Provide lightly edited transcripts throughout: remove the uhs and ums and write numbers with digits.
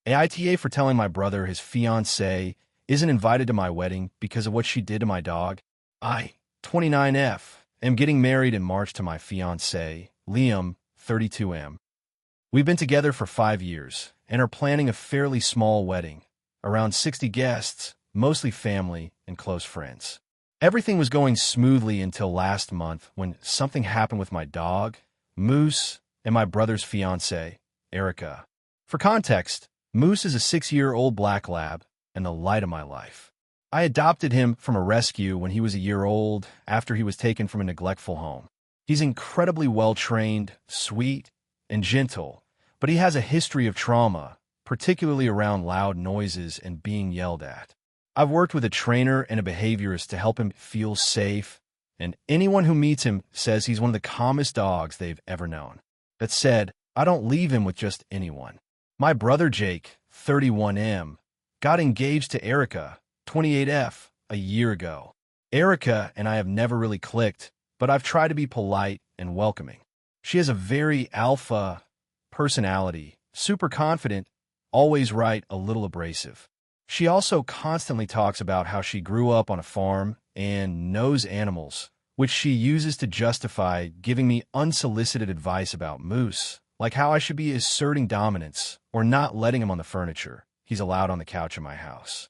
AITA for telling my brother his fiancée isn't invited to my wedding because of what she did to my dog. I, 29F, am getting married in March to my fiancé, Liam, 32M. We've been together for 5 years and are planning a fairly small wedding, around 60 guests, mostly family and close friends. Everything was going smoothly until last month when something happened with my dog, Moose, and my brother's fiancée, Erica. For context, Moose is a 6-year-old black lab and the light of my life. I adopted him from a rescue when he was a year old after he was taken from a neglectful home. He's incredibly well-trained, sweet, and gentle, but he has a history of trauma, particularly around loud noises and being yelled at. I've worked with a trainer and a behaviorist to help him feel safe, and anyone who meets him says he's one of the calmest dogs they've ever known. That said, I don't leave him with just anyone. My brother Jake, 31M, got engaged to Erica, 28F, a year ago. Erica and I have never really clicked, but I've tried to be polite and welcoming. She has a very alpha personality, super confident, always right, a little abrasive. She also constantly talks about how she grew up on a farm and knows animals, which she uses to justify giving me unsolicited advice about Moose, like how I should be asserting dominance or not letting him on the furniture he's allowed on the couch in my house.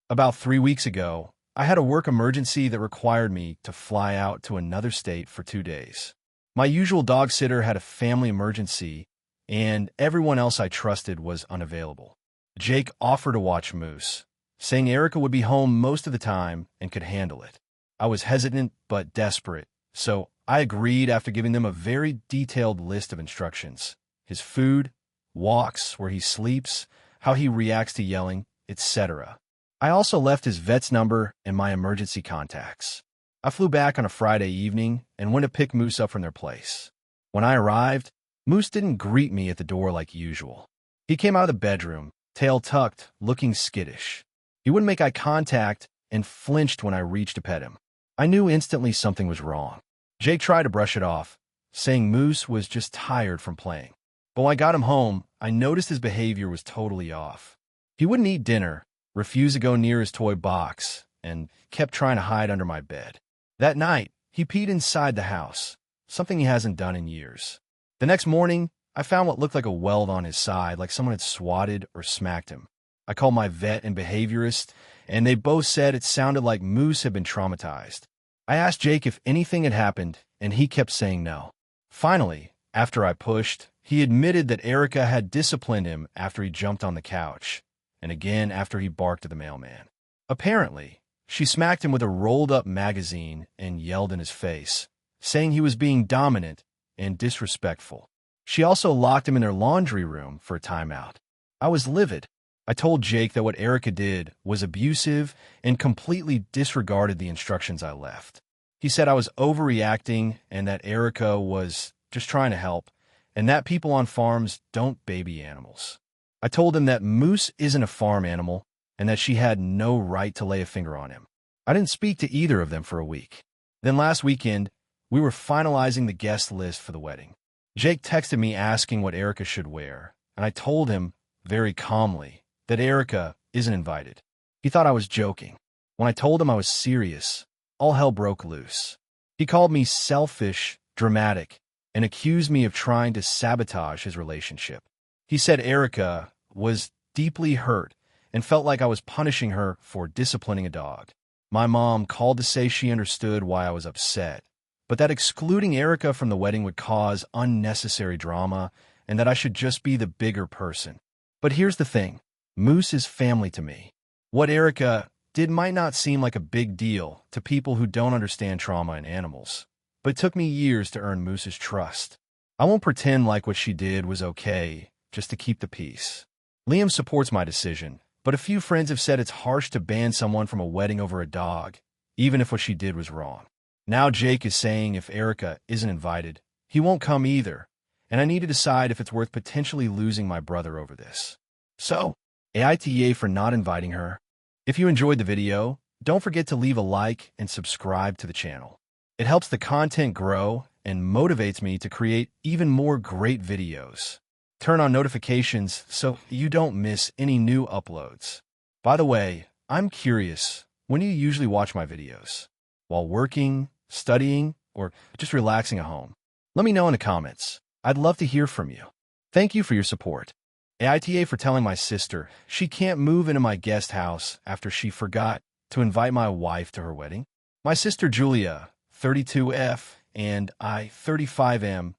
About 3 weeks ago, I had a work emergency that required me to fly out to another state for 2 days. My usual dog sitter had a family emergency, and everyone else I trusted was unavailable. Jake offered to watch Moose, saying Erica would be home most of the time and could handle it. I was hesitant but desperate, so I agreed after giving them a very detailed list of instructions: his food, walks, where he sleeps, how he reacts to yelling, etc. I also left his vet's number and my emergency contacts. I flew back on a Friday evening and went to pick Moose up from their place. When I arrived, Moose didn't greet me at the door like usual. He came out of the bedroom, tail tucked, looking skittish. He wouldn't make eye contact and flinched when I reached to pet him. I knew instantly something was wrong. Jake tried to brush it off, saying Moose was just tired from playing. But when I got him home, I noticed his behavior was totally off. He wouldn't eat dinner, refused to go near his toy box, and kept trying to hide under my bed. That night, he peed inside the house, something he hasn't done in years. The next morning, I found what looked like a welt on his side, like someone had swatted or smacked him. I called my vet and behaviorist, and they both said it sounded like Moose had been traumatized. I asked Jake if anything had happened, and he kept saying no. Finally, after I pushed, he admitted that Erica had disciplined him after he jumped on the couch, and again after he barked at the mailman. Apparently, she smacked him with a rolled-up magazine and yelled in his face, saying he was being dominant and disrespectful. She also locked him in their laundry room for a timeout. I was livid. I told Jake that what Erica did was abusive and completely disregarded the instructions I left. He said I was overreacting and that Erica was just trying to help, and that people on farms don't baby animals. I told him that Moose isn't a farm animal and that she had no right to lay a finger on him. I didn't speak to either of them for a week. Then last weekend, we were finalizing the guest list for the wedding. Jake texted me asking what Erica should wear, and I told him, very calmly, that Erica isn't invited. He thought I was joking. When I told him I was serious, all hell broke loose. He called me selfish, dramatic, and accused me of trying to sabotage his relationship. He said Erica was deeply hurt and felt like I was punishing her for disciplining a dog. My mom called to say she understood why I was upset, but that excluding Erica from the wedding would cause unnecessary drama and that I should just be the bigger person. But here's the thing. Moose is family to me. What Erica did might not seem like a big deal to people who don't understand trauma in animals, but it took me years to earn Moose's trust. I won't pretend like what she did was okay just to keep the peace. Liam supports my decision, but a few friends have said it's harsh to ban someone from a wedding over a dog, even if what she did was wrong. Now Jake is saying if Erica isn't invited, he won't come either, and I need to decide if it's worth potentially losing my brother over this. So, AITA for not inviting her. If you enjoyed the video, don't forget to leave a like and subscribe to the channel. It helps the content grow and motivates me to create even more great videos. Turn on notifications so you don't miss any new uploads. By the way, I'm curious, when do you usually watch my videos? While working, studying, or just relaxing at home? Let me know in the comments. I'd love to hear from you. Thank you for your support. AITA for telling my sister she can't move into my guest house after she forgot to invite my wife to her wedding. My sister Julia, 32F, and I, 35M,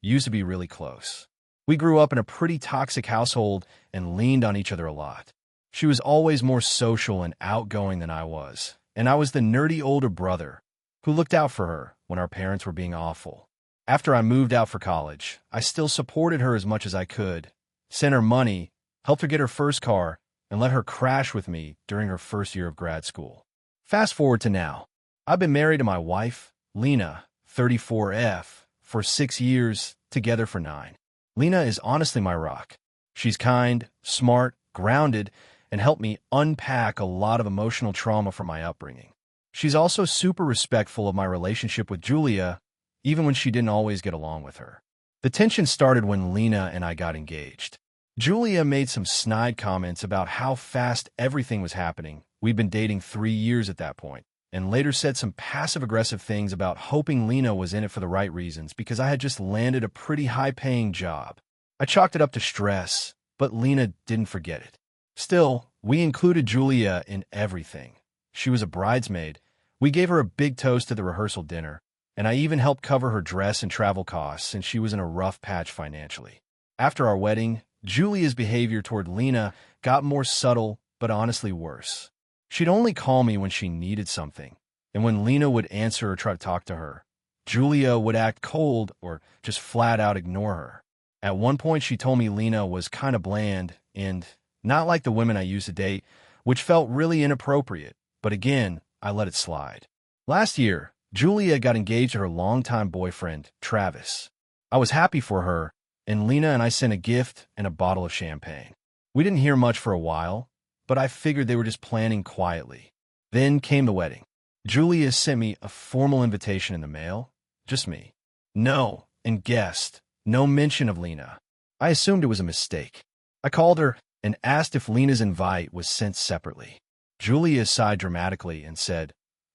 used to be really close. We grew up in a pretty toxic household and leaned on each other a lot. She was always more social and outgoing than I was, and I was the nerdy older brother who looked out for her when our parents were being awful. After I moved out for college, I still supported her as much as I could, sent her money, helped her get her first car, and let her crash with me during her first year of grad school. Fast forward to now. I've been married to my wife, Lena, 34F, for 6 years, together for 9. Lena is honestly my rock. She's kind, smart, grounded, and helped me unpack a lot of emotional trauma from my upbringing. She's also super respectful of my relationship with Julia, even when she didn't always get along with her. The tension started when Lena and I got engaged. Julia made some snide comments about how fast everything was happening. We'd been dating 3 years at that point, and later said some passive-aggressive things about hoping Lena was in it for the right reasons because I had just landed a pretty high-paying job. I chalked it up to stress, but Lena didn't forget it. Still, we included Julia in everything. She was a bridesmaid. We gave her a big toast at the rehearsal dinner, and I even helped cover her dress and travel costs since she was in a rough patch financially. After our wedding, Julia's behavior toward Lena got more subtle, but honestly worse. She'd only call me when she needed something, and when Lena would answer or try to talk to her, Julia would act cold or just flat out ignore her. At one point, she told me Lena was kind of bland and not like the women I used to date, which felt really inappropriate, but again, I let it slide. Last year, Julia got engaged to her longtime boyfriend, Travis. I was happy for her, and Lena and I sent a gift and a bottle of champagne. We didn't hear much for a while, but I figured they were just planning quietly. Then came the wedding. Julia sent me a formal invitation in the mail, just me. No, and guest, no mention of Lena. I assumed it was a mistake. I called her and asked if Lena's invite was sent separately. Julia sighed dramatically and said,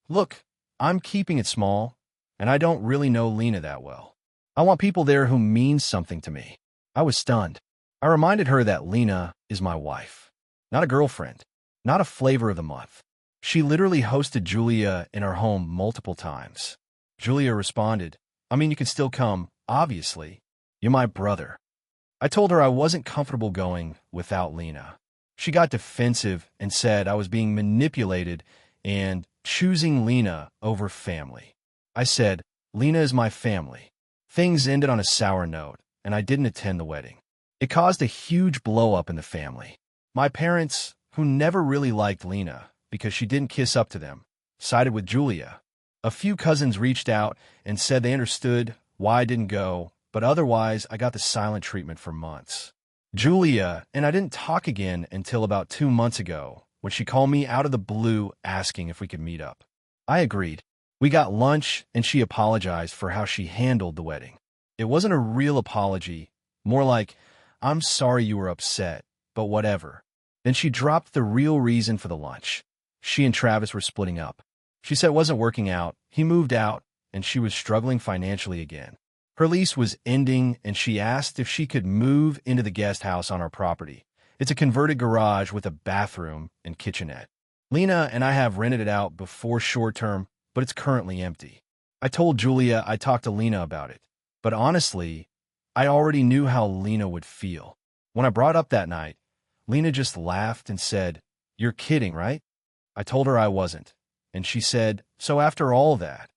"Look, I'm keeping it small, and I don't really know Lena that well. I want people there who mean something to me." I was stunned. I reminded her that Lena is my wife, not a girlfriend, not a flavor of the month. She literally hosted Julia in her home multiple times. Julia responded, "I mean, you can still come, obviously. You're my brother." I told her I wasn't comfortable going without Lena. She got defensive and said I was being manipulated and choosing Lena over family. I said, "Lena is my family." Things ended on a sour note, and I didn't attend the wedding. It caused a huge blow-up in the family. My parents, who never really liked Lena because she didn't kiss up to them, sided with Julia. A few cousins reached out and said they understood why I didn't go, but otherwise I got the silent treatment for months. Julia and I didn't talk again until about 2 months ago, when she called me out of the blue asking if we could meet up. I agreed. We got lunch, and she apologized for how she handled the wedding. It wasn't a real apology, more like, "I'm sorry you were upset, but whatever." Then she dropped the real reason for the lunch. She and Travis were splitting up. She said it wasn't working out, he moved out, and she was struggling financially again. Her lease was ending, and she asked if she could move into the guest house on our property. It's a converted garage with a bathroom and kitchenette. Lena and I have rented it out before short term, but it's currently empty. I told Julia I talked to Lena about it, but honestly, I already knew how Lena would feel. When I brought up that night, Lena just laughed and said, "You're kidding, right?" I told her I wasn't, and she said, "So after all that,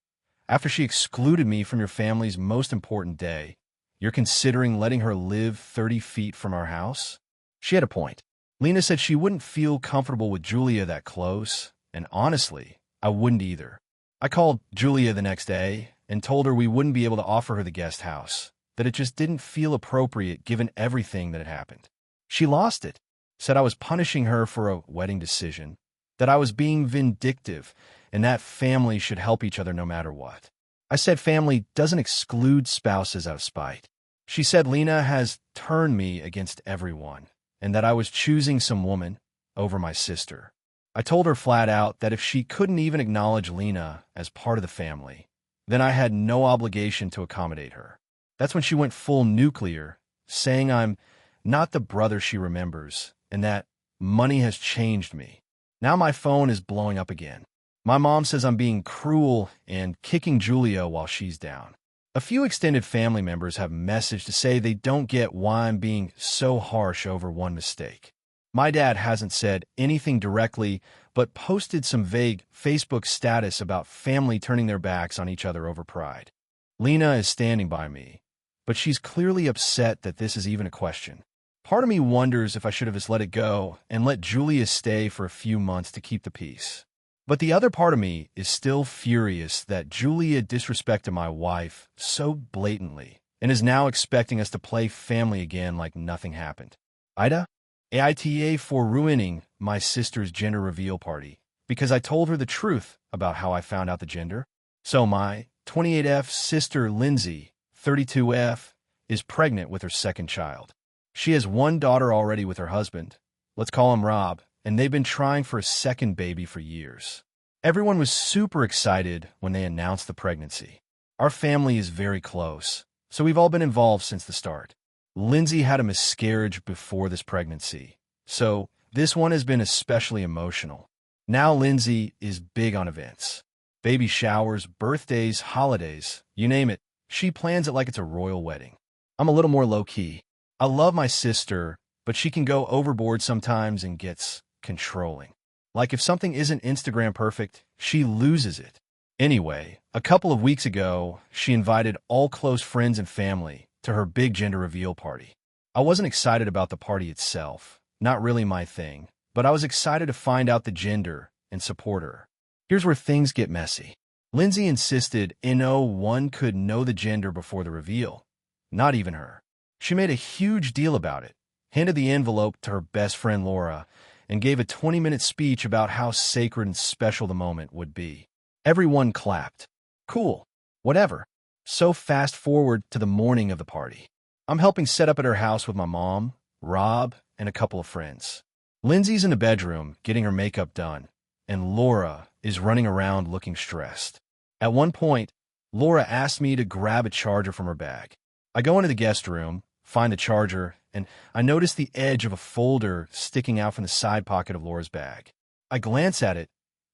after she excluded me from your family's most important day, you're considering letting her live 30 feet from our house?" She had a point. Lena said she wouldn't feel comfortable with Julia that close, and honestly, I wouldn't either. I called Julia the next day and told her we wouldn't be able to offer her the guest house, that it just didn't feel appropriate given everything that had happened. She lost it, said I was punishing her for a wedding decision, that I was being vindictive, and that family should help each other no matter what. I said family doesn't exclude spouses out of spite. She said Lena has turned me against everyone and that I was choosing some woman over my sister. I told her flat out that if she couldn't even acknowledge Lena as part of the family, then I had no obligation to accommodate her. That's when she went full nuclear, saying I'm not the brother she remembers and that money has changed me. Now my phone is blowing up again. My mom says I'm being cruel and kicking Julia while she's down. A few extended family members have messaged to say they don't get why I'm being so harsh over one mistake. My dad hasn't said anything directly, but posted some vague Facebook status about family turning their backs on each other over pride. Lena is standing by me, but she's clearly upset that this is even a question. Part of me wonders if I should have just let it go and let Julia stay for a few months to keep the peace. But the other part of me is still furious that Julia disrespected my wife so blatantly and is now expecting us to play family again like nothing happened. AITA for ruining my sister's gender reveal party because I told her the truth about how I found out the gender. So my 28F sister Lindsay, 32F, is pregnant with her second child. She has one daughter already with her husband. Let's call him Rob. And they've been trying for a second baby for years. Everyone was super excited when they announced the pregnancy. Our family is very close, so we've all been involved since the start. Lindsay had a miscarriage before this pregnancy, so this one has been especially emotional. Now Lindsay is big on events. Baby showers, birthdays, holidays, you name it. She plans it like it's a royal wedding. I'm a little more low-key. I love my sister, but she can go overboard sometimes and gets controlling. Like if something isn't Instagram perfect, she loses it. Anyway, a couple of weeks ago, she invited all close friends and family to her big gender reveal party. I wasn't excited about the party itself, not really my thing, but I was excited to find out the gender and support her. Here's where things get messy. Lindsay insisted no one could know the gender before the reveal, not even her. She made a huge deal about it, handed the envelope to her best friend Laura, and gave a 20-minute speech about how sacred and special the moment would be. Everyone clapped. Cool. Whatever. So fast forward to the morning of the party. I'm helping set up at her house with my mom, Rob, and a couple of friends. Lindsay's in the bedroom getting her makeup done, and Laura is running around looking stressed. At one point, Laura asked me to grab a charger from her bag. I go into the guest room, find the charger, and I notice the edge of a folder sticking out from the side pocket of Laura's bag. I glance at it,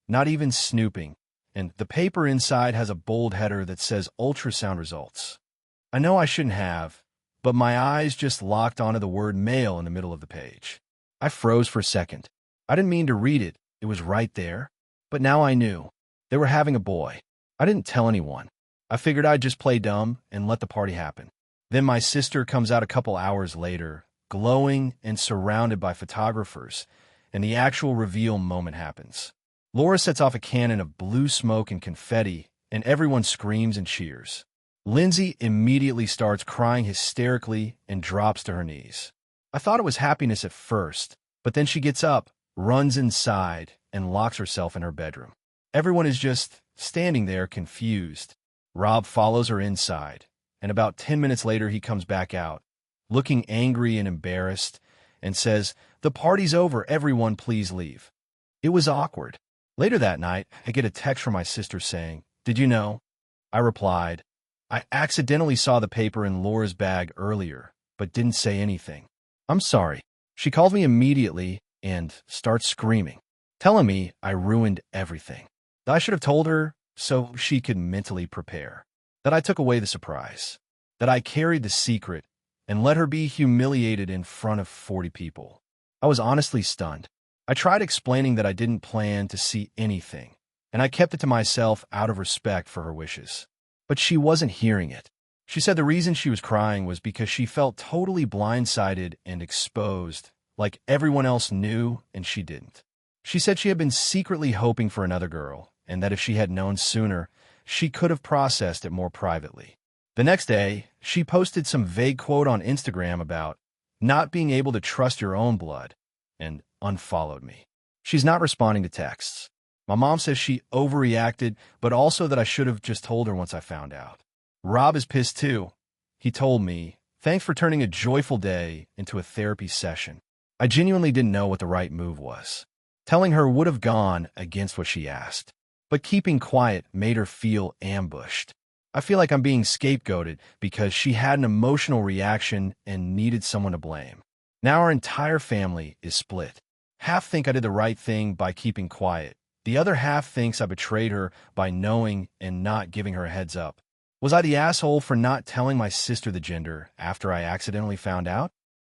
not even snooping, and the paper inside has a bold header that says ultrasound results. I know I shouldn't have, but my eyes just locked onto the word male in the middle of the page. I froze for a second. I didn't mean to read it. It was right there. But now I knew. They were having a boy. I didn't tell anyone. I figured I'd just play dumb and let the party happen. Then my sister comes out a couple hours later, glowing and surrounded by photographers, and the actual reveal moment happens. Laura sets off a cannon of blue smoke and confetti, and everyone screams and cheers. Lindsay immediately starts crying hysterically and drops to her knees. I thought it was happiness at first, but then she gets up, runs inside, and locks herself in her bedroom. Everyone is just standing there confused. Rob follows her inside, and about 10 minutes later he comes back out, looking angry and embarrassed, and says, "The party's over, everyone please leave." It was awkward. Later that night, I get a text from my sister saying, "Did you know?" I replied, "I accidentally saw the paper in Laura's bag earlier, but didn't say anything. I'm sorry." She calls me immediately and starts screaming, telling me I ruined everything. That I should have told her so she could mentally prepare. That I took away the surprise. That I carried the secret and let her be humiliated in front of 40 people. I was honestly stunned. I tried explaining that I didn't plan to see anything, and I kept it to myself out of respect for her wishes. But she wasn't hearing it. She said the reason she was crying was because she felt totally blindsided and exposed, like everyone else knew and she didn't. She said she had been secretly hoping for another girl, and that if she had known sooner, she could have processed it more privately. The next day, she posted some vague quote on Instagram about not being able to trust your own blood, and unfollowed me. She's not responding to texts. My mom says she overreacted, but also that I should have just told her once I found out. Rob is pissed too. He told me, Thanks for turning a joyful day into a therapy session. I genuinely didn't know what the right move was. Telling her would have gone against what she asked, but keeping quiet made her feel ambushed. I feel like I'm being scapegoated because she had an emotional reaction and needed someone to blame. Now our entire family is split. Half think I did the right thing by keeping quiet. The other half thinks I betrayed her by knowing and not giving her a heads up. Was I the asshole for not telling my sister the gender after I accidentally found out?